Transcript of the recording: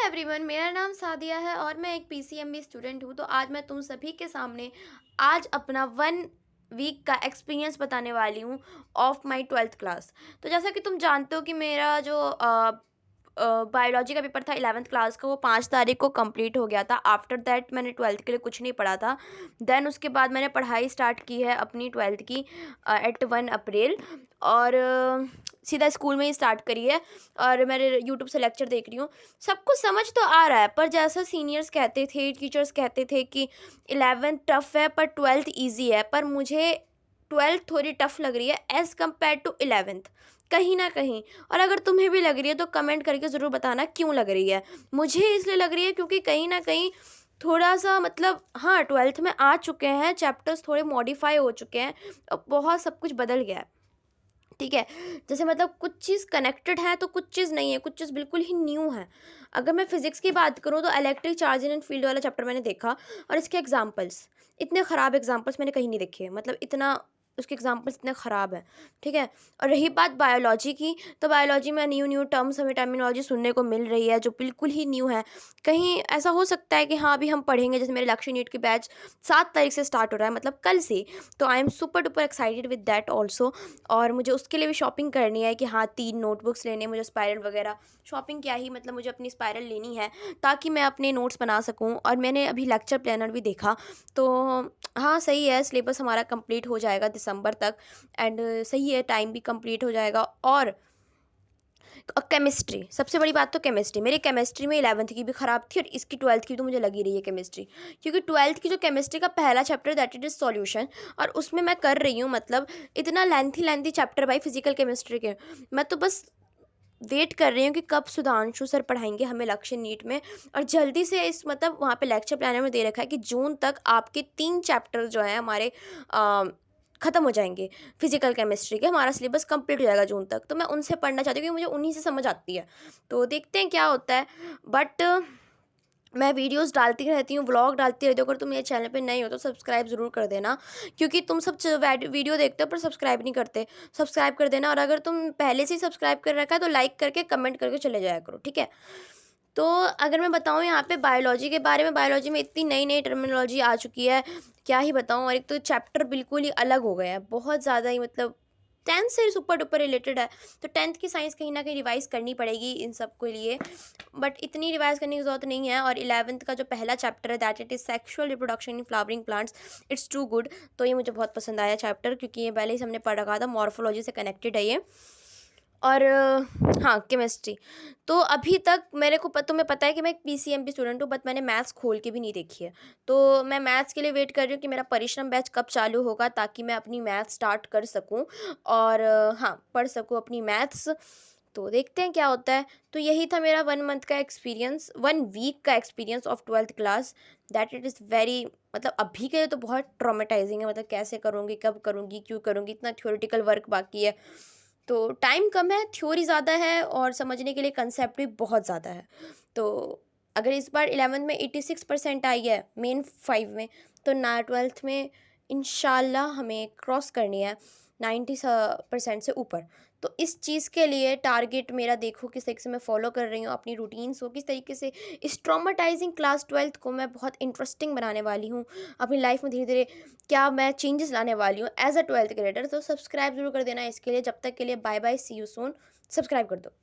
Everyone, मेरा नाम सादिया है और मैं एक पीसीएमबी स्टूडेंट हूँ। तो आज मैं तुम सभी के सामने आज अपना 1 वीक का एक्सपीरियंस बताने वाली हूँ ऑफ माय 12th क्लास। तो जैसा कि तुम जानते हो कि मेरा जो बायोलॉजी का पेपर था 11th क्लास का, वो 5 तारीख को कंप्लीट हो गया था। आफ्टर दैट मैंने 12th के लिए कुछ नहीं पढ़ा था। देन उसके बाद मैंने पढ़ाई स्टार्ट की है अपनी 12th की एट 1 अप्रैल, और सीधा स्कूल में ही स्टार्ट करी है। और मैं यूट्यूब से लेक्चर देख रही हूँ। सब कुछ समझ तो आ रहा है, पर जैसा सीनियर्स कहते थे, टीचर्स कहते थे कि 11th टफ है पर 12th ईजी है, पर मुझे 12th थोड़ी टफ लग रही है एज़ कम्पेयर टू 11th, कहीं ना कहीं। और अगर तुम्हें भी लग रही है तो कमेंट करके ज़रूर बताना क्यों लग रही है। मुझे इसलिए लग रही है क्योंकि कहीं ना कहीं थोड़ा सा मतलब, हाँ, 12th में आ चुके हैं, चैप्टर्स थोड़े मॉडिफाई हो चुके हैं, अब बहुत सब कुछ बदल गया है। ठीक है, जैसे मतलब कुछ चीज़ कनेक्टेड है तो कुछ चीज़ नहीं है, कुछ चीज़ बिल्कुल ही न्यू है। अगर मैं फिजिक्स की बात करूँ तो इलेक्ट्रिक चार्जिंग एंड फील्ड वाला चैप्टर मैंने देखा, और इसके एग्जांपल्स, इतने ख़राब एग्जांपल्स मैंने कहीं नहीं देखे। मतलब इतना, उसके एग्जांपल्स इतने ख़राब हैं। ठीक है। और रही बात बायोलॉजी की, तो बायोलॉजी में न्यू न्यू टर्म्स, हमें टर्मिनोलॉजी सुनने को मिल रही है जो बिल्कुल ही न्यू है। कहीं ऐसा हो सकता है कि हाँ अभी हम पढ़ेंगे, जैसे मेरे लक्ष्य नीट की बैच 7 तारीख से स्टार्ट हो रहा है, मतलब कल से। तो I am super duper excited with that also. और मुझे उसके लिए भी शॉपिंग करनी है कि हाँ 3 नोटबुक्स लेने हैं मुझे, स्पायरल वगैरह। शॉपिंग क्या ही, मतलब मुझे अपनी स्पायरल लेनी है ताकि मैं अपने नोट्स बना सकूँ। और मैंने अभी लेक्चर प्लानर भी देखा, तो हाँ सही है, सिलेबस हमारा कंप्लीट हो जाएगा दिसंबर तक। एंड सही है, टाइम भी कंप्लीट हो जाएगा। और केमिस्ट्री, सबसे बड़ी बात तो केमिस्ट्री, मेरी केमिस्ट्री में 11th की भी ख़राब थी और इसकी 12th की तो मुझे लगी रही है केमिस्ट्री। क्योंकि 12th की जो केमिस्ट्री का पहला chapter that it is solution, और उसमें मैं कर रही हूँ, मतलब इतना लेंथी लेंथी चैप्टर भाई फिजिकल केमिस्ट्री के। मैं तो बस वेट कर रही हूँ कि कब सुधांशु सर पढ़ाएंगे हमें लक्ष्य नीट में। और जल्दी से इस, मतलब वहाँ पे लेक्चर प्लानर में दे रखा है कि जून तक आपके 3 चैप्टर जो हैं हमारे ख़त्म हो जाएंगे फिजिकल केमिस्ट्री के, हमारा सिलेबस कंप्लीट हो जाएगा जून तक। तो मैं उनसे पढ़ना चाहती हूँ क्योंकि मुझे उन्हीं से समझ आती है। तो देखते हैं क्या होता है। बट मैं वीडियोस डालती रहती हूँ, व्लॉग डालती रहती हूँ। अगर तुम मेरे चैनल पे नए हो तो सब्सक्राइब ज़रूर कर देना, क्योंकि तुम सब वीडियो देखते हो पर सब्सक्राइब नहीं करते। सब्सक्राइब कर देना, और अगर तुम पहले से ही सब्सक्राइब कर रखा है तो लाइक करके कमेंट करके चले जाया करो, ठीक है। तो अगर मैं बताऊँ यहाँ पे बायोलॉजी के बारे में, बायोलॉजी में इतनी नई नई टर्मिनोलॉजी आ चुकी है, क्या ही बताऊँ। और एक तो चैप्टर बिल्कुल ही अलग हो गए हैं, बहुत ज़्यादा ही, मतलब 10th से सुपर डुपर रिलेटेड है। तो 10th की साइंस कहीं ना कहीं रिवाइज़ करनी पड़ेगी इन सब के लिए, बट इतनी रिवाइज़ करने की ज़रूरत नहीं है। और 11th का जो पहला चैप्टर है that it is sexual reproduction in flowering plants, it's too good. तो ये मुझे बहुत पसंद आया चैप्टर, क्योंकि ये पहले ही हमने पढ़ रखा था, मॉर्फोलॉजी से कनेक्टेड है ये। और हाँ, केमिस्ट्री। तो अभी तक मेरे को तुम्हें पता है कि मैं एक पीसीएमबी स्टूडेंट हूँ, बट मैंने मैथ्स खोल के भी नहीं देखी है। तो मैं मैथ्स के लिए वेट कर रही हूँ कि मेरा परिश्रम बैच कब चालू होगा, ताकि मैं अपनी मैथ्स स्टार्ट कर सकूँ और हाँ पढ़ सकूँ अपनी मैथ्स। तो देखते हैं क्या होता है। तो यही था मेरा 1 मंथ का एक्सपीरियंस, 1 वीक का experience of 12th class. That it is very, मतलब अभी के लिए तो बहुत ट्रॉमेटाइजिंग है। मतलब कैसे करूँगी, कब करूँगी, क्यों करूँगी, इतना थ्योरेटिकल वर्क बाकी है। तो टाइम कम है, थ्योरी ज़्यादा है, और समझने के लिए कंसेप्ट भी बहुत ज़्यादा है। तो अगर इस बार 11th में 86% आई है मेन 5 में, तो ना 12th में इंशाल्लाह हमें क्रॉस करनी है 90% से ऊपर। तो इस चीज़ के लिए टारगेट मेरा देखो किस तरीके से मैं फॉलो कर रही हूँ, अपनी रूटीन्स को किस तरीके से, इस ट्रॉमेटाइजिंग क्लास 12th को मैं बहुत इंटरेस्टिंग बनाने वाली हूँ अपनी लाइफ में। धीरे धीरे क्या मैं चेंजेस लाने वाली हूँ एज अ 12th ग्रेडर। तो सब्सक्राइब जरूर कर देना इसके लिए। जब तक के लिए bye bye, see you soon. Subscribe कर दो।